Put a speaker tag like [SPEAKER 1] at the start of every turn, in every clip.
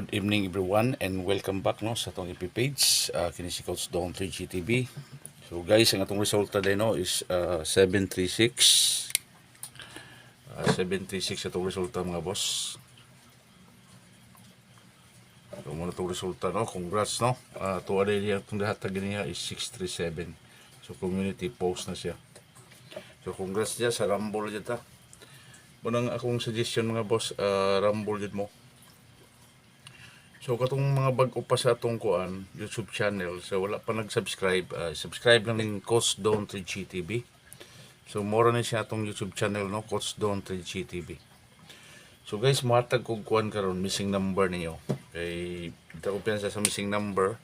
[SPEAKER 1] Good evening everyone and welcome back no sa atong FB page. Kini si Coach Don 3GTV. So guys, ang atong resulta din no is 736. 736 atong resulta mga boss. So muna itong resulta no. Congrats no. Tuwa din niya itong dahatag niya is 637. So community post na siya. So congrats niya sa Rumble dyan ta. Munang akong suggestion mga boss, Rumble dyan mo. So katong mga bag-o pa sa atong kuan YouTube channel, so wala pa nag-subscribe, subscribe lang ning Coach Don 3GTV. So mora na siya atong YouTube channel no, Coach Don 3GTV. So guys, matag kog kuan karon missing number niyo. Kay dita ko piyansa sa missing number.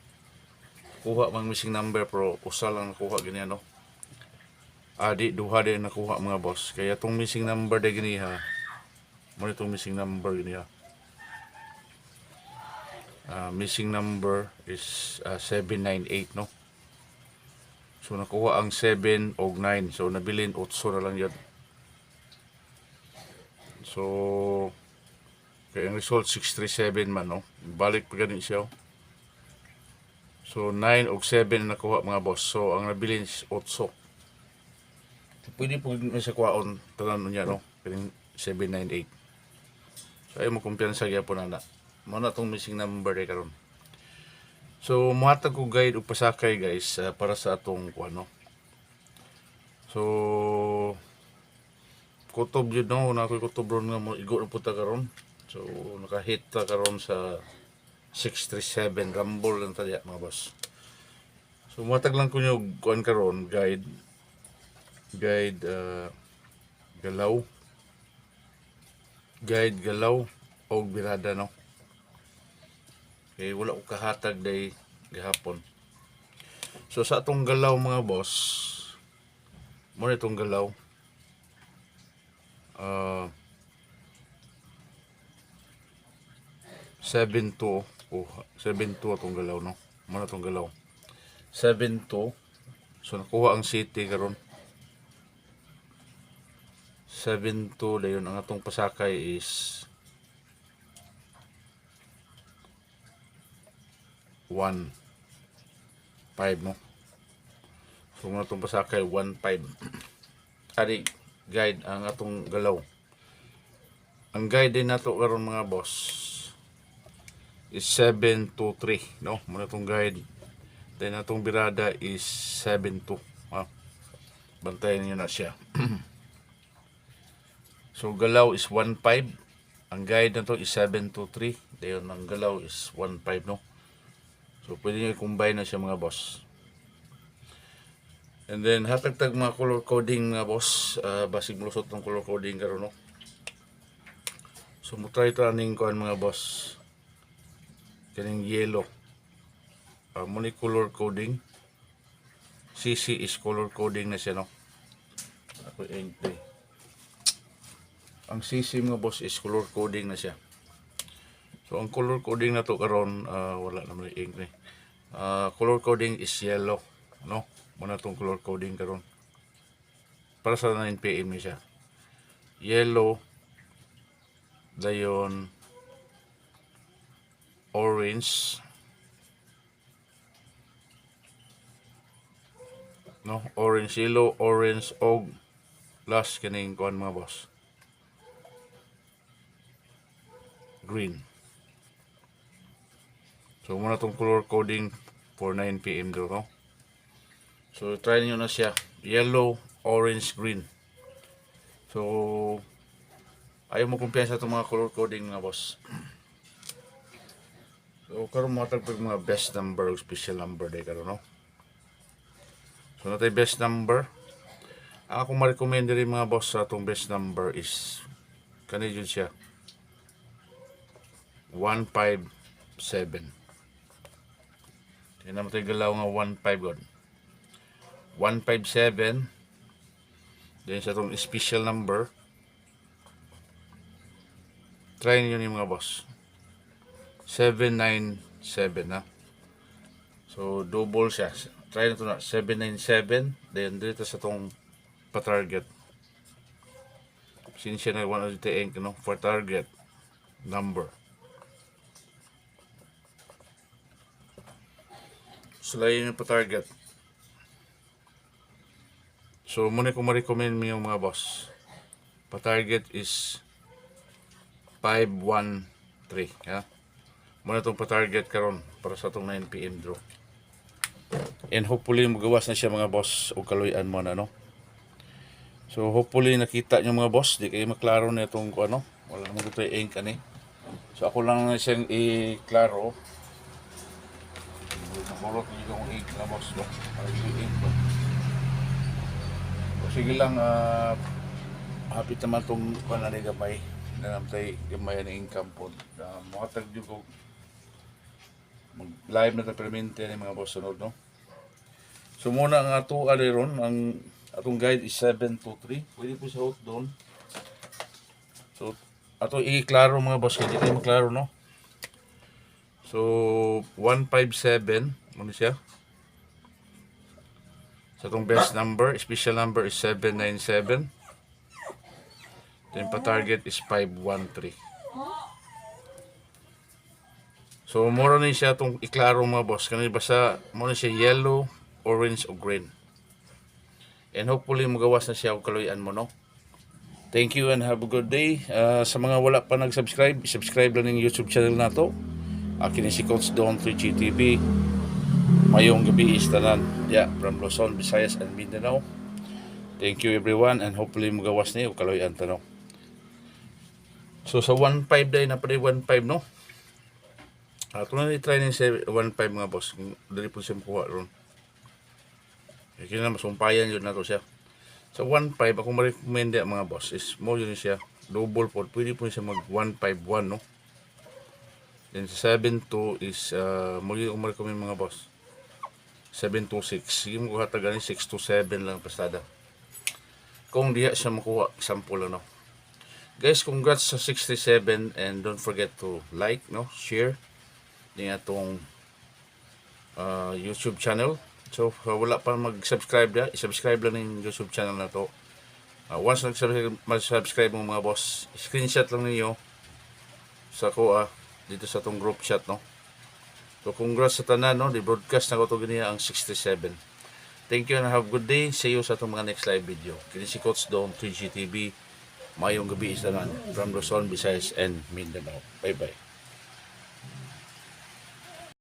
[SPEAKER 1] Kuha mang missing number pero usa lang nakuha gani no. Di duha din nakuha mga boss. Kaya tong missing number de gani ha. Mo itong missing number gani ha. Missing number is 798 no. So nakuha ang 7 o 9. So nabilin 8 na lang yan. So kaya ang result 637 man no. Balik pa ganun siya. So 9 o 7 na nakuha mga boss. So ang nabilin is 8. So, pwede po sa kuhaon tanan niya no. Piling 798. So ay mo kumpiyansa gyapon na. Mao na tong missing number ay karon. So mohatag ko guide ug pasakay guys para sa atong ano. So kutob jud no, na koy kutob ron nga mo igo na puta karon. So naka-hit ta karon sa 637 Rumble lang tadi mga boss. So mohatag lang ko nyo kuan karon guide galaw og birada no. Okay, wala ko kahatag day gihapon. So sa atong galaw mga boss, mo itong galaw. 7-2 atong galaw no. Mo na itong galaw. 7-2. So nakuha ang city karon. 7-2 dayon ang atong pasakay is 1-5 no. So muna itong pasakay 1-5. Ari guide ang atong galaw. Ang guide din nato karon mga boss is 7-2-3 no. Muna itong guide. Then atong birada is 7-2. Bantayan niyo na siya. So galaw is 1-5. Ang guide na to is 7-2-3. Dayon ang galaw is 1-5 no. So, pwede nyo i-combine na siya mga boss. And then, hatag-tag mga color coding mga boss. Basig mulusot ng color coding karon no. So, mutry ito aning kuan mga boss. Kaning yellow. Muni color coding. CC is color coding na siya no. Ako entry. Ang CC mga boss is color coding na siya. So ang color coding na to karon wala naman ink ni. Color coding is yellow, no? Muna tong color coding karon. Para sa 9 PM ni siya. Yellow, dayon orange, no? Orange, yellow, orange og last kaning kuan mga boss. Green. So muna itong color coding for 9 PM do no. So try niyo na siya. Yellow, orange, green. So ayaw mo kumpiyansa itong mga color coding mga boss. So karon mo hatag pag mga best number o special number day karon no. So natay best number. Ang akong ma-recommend rin mga boss sa itong best number is kani jud siya 157. Yan naman tayo galaw nga 1-5 god. 157. Then sa itong special number. Try nyo yung mga boss. 797 na. So double siya. Try na ito na. 797. Then dito sa itong pa-target. Since siya na 1 ink no, for target number. Selain yung pa-target. So muna ko ma-recommend mo yung mga boss. Pa-target is 513. Yeah? Muna itong pa-target karon para sa itong 9 PM draw. And hopefully magawas na siya mga boss o kaluyan mo na, no? So hopefully nakita nyo mga boss, di kayo maklaro na itong ano, wala naman ito yung ink ani. So ako lang na siyang i-klaro. Nakulot nyo yung ink na boss, no? Yung ink, no? So sige lang, hapit naman itong panani gamay. Nanamtay gamay na income po. Makatag nyo ko mag-live na tapermente ng mga boss sunod, no? So muna ang ato ron, ang atong guide is 723. Pwede po sa out doon. So ato i-klaro mga boss, hindi tayo maklaro, no? So 157 ano siya? So atong best number, special number is 797. Then pa-target is 513. So mura na siya itong iklaro mga boss. Kanina basta muna siya yellow, orange o green. And hopefully magawas na siya o kaluyan mo, no? Thank you and have a good day. Sa mga wala pa nag-subscribe, subscribe lang ng YouTube channel na to. Akin si Coach Don 3G TV. Mayong gabi is tanan. Yeah, from Luzon, Visayas and Mindanao. Thank you everyone and hopefully magawas na o kaluyan to, no? So sa 1.5 day na pa rin 1.5, no? Ito na i-try din sa 1.5 mga boss. Dali po siya makuha ron. Kaya na masumpayan yun na to siya. Sa 1.5, ako ma-recommend mga boss is mo yun siya. Double po. Pwede po siya mag 1.51, no? Then sa 7.2 is mo yun ako ma-recommend mga boss. 7.26. Sige mo kuha tagani 6.27 lang pastada. Kung diya siya makuha, sample lang, no? Guys, congrats sa 67 and don't forget to like, no, share ng atong YouTube channel. So wala pa mag-subscribe na, i-subscribe lang ng YouTube channel na to. Once mag-subscribe mo mga boss, screenshot lang niyo sa ko dito sa tong group chat, no. So congrats sa tanan, no, di-broadcast na ko to ganiya ang 67. Thank you and have a good day. See you sa atong mga next live video. Kini si Coach Don 3G TV. Mayong gabi isa naman from Luzon, Visayas and Mindanao. Bye bye.